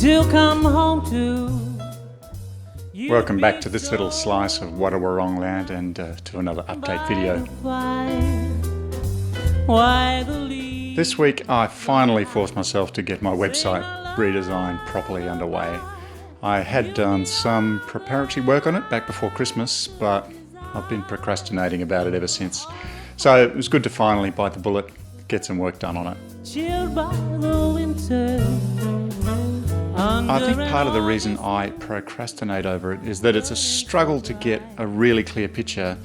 to come home to. Welcome back to this little slice of What a Wrong Land and to another update video. This week I finally forced myself to get my website redesign properly underway. I had done some preparatory work on it back before Christmas, but I've been procrastinating about it ever since. So it was good to finally bite the bullet, get some work done on it. Chilled by the winter. I think part of the reason I procrastinate over it is that it's a struggle to get a really clear picture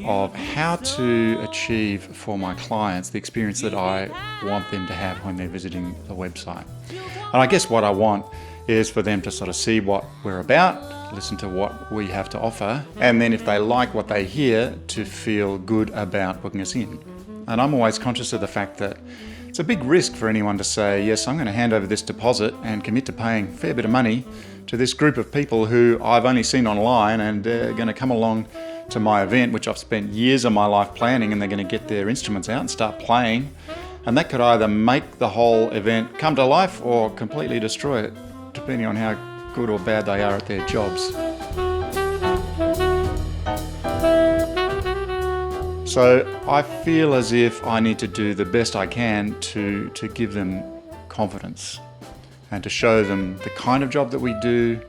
of how to achieve for my clients the experience that I want them to have when they're visiting the website. And I guess what I want is for them to sort of see what we're about, listen to what we have to offer, and then if they like what they hear, to feel good about booking us in. And I'm always conscious of the fact that it's a big risk for anyone to say, yes, I'm going to hand over this deposit and commit to paying a fair bit of money to this group of people who I've only seen online and they're going to come along to my event, which I've spent years of my life planning, and they're going to get their instruments out and start playing. And that could either make the whole event come to life or completely destroy it, depending on how good or bad they are at their jobs. So I feel as if I need to do the best I can to give them confidence and to show them the kind of job that we do.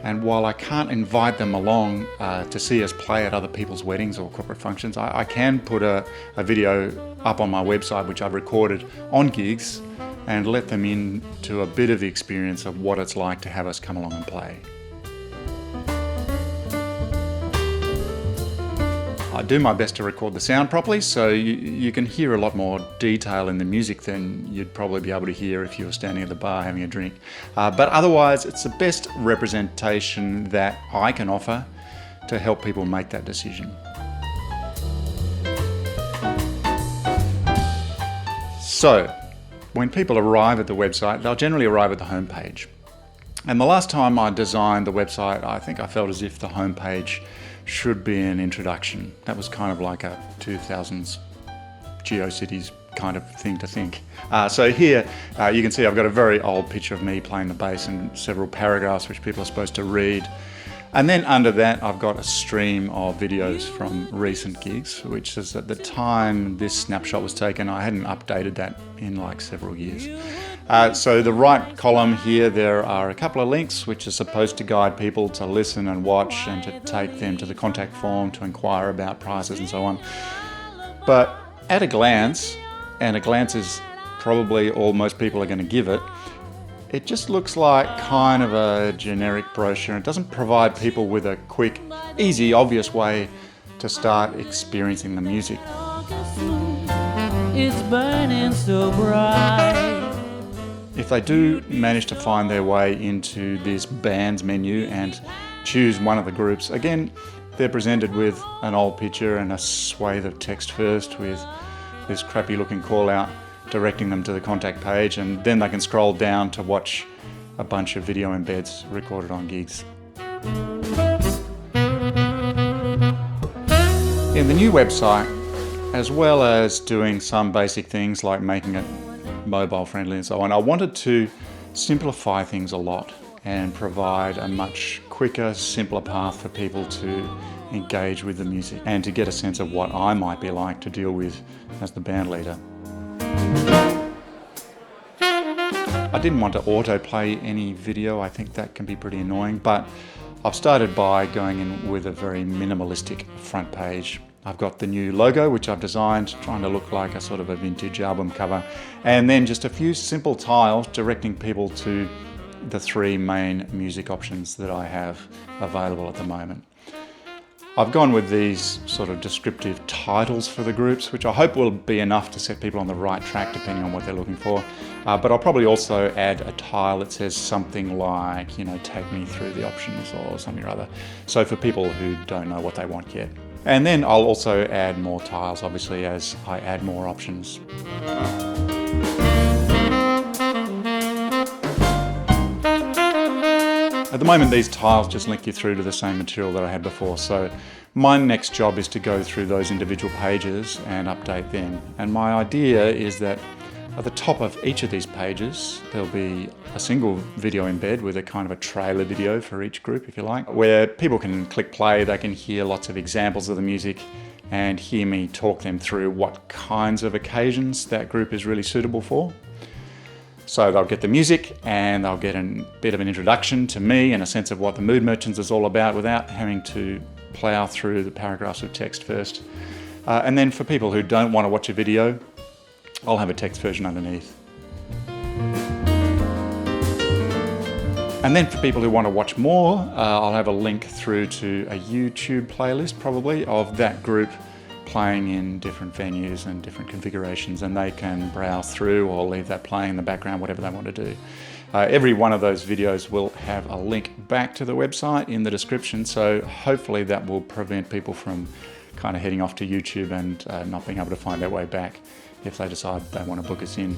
And while I can't invite them along to see us play at other people's weddings or corporate functions, I can put a video up on my website which I've recorded on gigs and let them into a bit of the experience of what it's like to have us come along and play. I do my best to record the sound properly, so you can hear a lot more detail in the music than you'd probably be able to hear if you were standing at the bar having a drink. But otherwise, it's the best representation that I can offer to help people make that decision. So, when people arrive at the website, they'll generally arrive at the homepage. And the last time I designed the website, I think I felt as if the homepage should be an introduction. That was kind of like a 2000s GeoCities kind of thing to think. So here you can see I've got a very old picture of me playing the bass and several paragraphs which people are supposed to read. And then under that I've got a stream of videos from recent gigs, which is at the time this snapshot was taken, I hadn't updated that in like several years. So the right column here, there are a couple of links which are supposed to guide people to listen and watch and to take them to the contact form to inquire about prices and so on. But at a glance, and a glance is probably all most people are going to give it, it just looks like kind of a generic brochure. It doesn't provide people with a quick, easy, obvious way to start experiencing the music. It's burning so bright. If they do manage to find their way into this bands menu and choose one of the groups, again, they're presented with an old picture and a swathe of text first with this crappy looking call out directing them to the contact page, and then they can scroll down to watch a bunch of video embeds recorded on gigs. In the new website, as well as doing some basic things like making it mobile friendly and so on, I wanted to simplify things a lot and provide a much quicker, simpler path for people to engage with the music and to get a sense of what I might be like to deal with as the band leader. I didn't want to autoplay any video. I think that can be pretty annoying, but I've started by going in with a very minimalistic front page. I've got the new logo, which I've designed, trying to look like a sort of a vintage album cover, and then just a few simple tiles directing people to the three main music options that I have available at the moment. I've gone with these sort of descriptive titles for the groups, which I hope will be enough to set people on the right track depending on what they're looking for. But I'll probably also add a tile that says something like, take me through the options or something or other. So for people who don't know what they want yet. And then I'll also add more tiles, obviously, as I add more options. At the moment, these tiles just link you through to the same material that I had before. So my next job is to go through those individual pages and update them. And my idea is that At the top of each of these pages, there'll be a single video embed with a kind of a trailer video for each group, if you like, where people can click play, they can hear lots of examples of the music and hear me talk them through what kinds of occasions that group is really suitable for. So they'll get the music and they'll get a bit of an introduction to me and a sense of what the Mood Merchants is all about without having to plough through the paragraphs of text first. And then for people who don't want to watch a video, I'll have a text version underneath. And then for people who want to watch more, I'll have a link through to a YouTube playlist probably of that group playing in different venues and different configurations, and they can browse through or leave that playing in the background, whatever they want to do. Every one of those videos will have a link back to the website in the description, so hopefully that will prevent people from kind of heading off to YouTube and not being able to find their way back if they decide they want to book us in.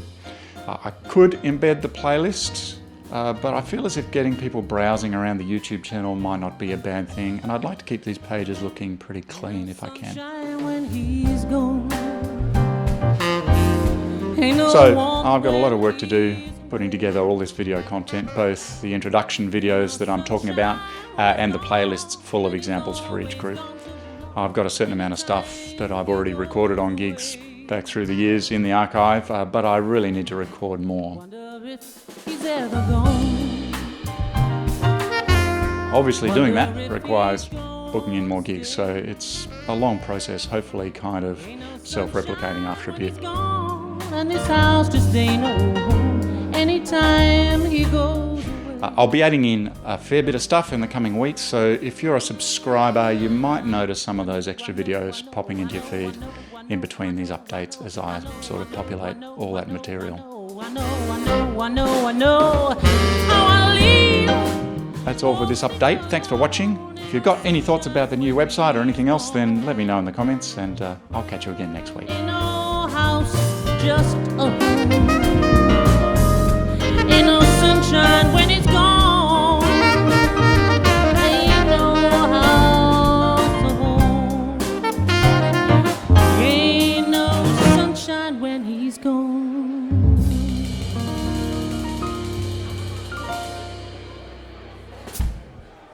I could embed the playlist, but I feel as if getting people browsing around the YouTube channel might not be a bad thing, and I'd like to keep these pages looking pretty clean if I can. So I've got a lot of work to do putting together all this video content, both the introduction videos that I'm talking about and the playlists full of examples for each group. I've got a certain amount of stuff that I've already recorded on gigs back through the years in the archive, but I really need to record more. Obviously doing that requires booking in more gigs, so it's a long process, hopefully kind of self-replicating after a bit. I'll be adding in a fair bit of stuff in the coming weeks, so if you're a subscriber, you might notice some of those extra videos popping into your feed in between these updates as I sort of populate all that material. That's all for this update. Thanks for watching. If you've got any thoughts about the new website or anything else, then let me know in the comments, and I'll catch you again next week. Just a home. Ain't no sunshine when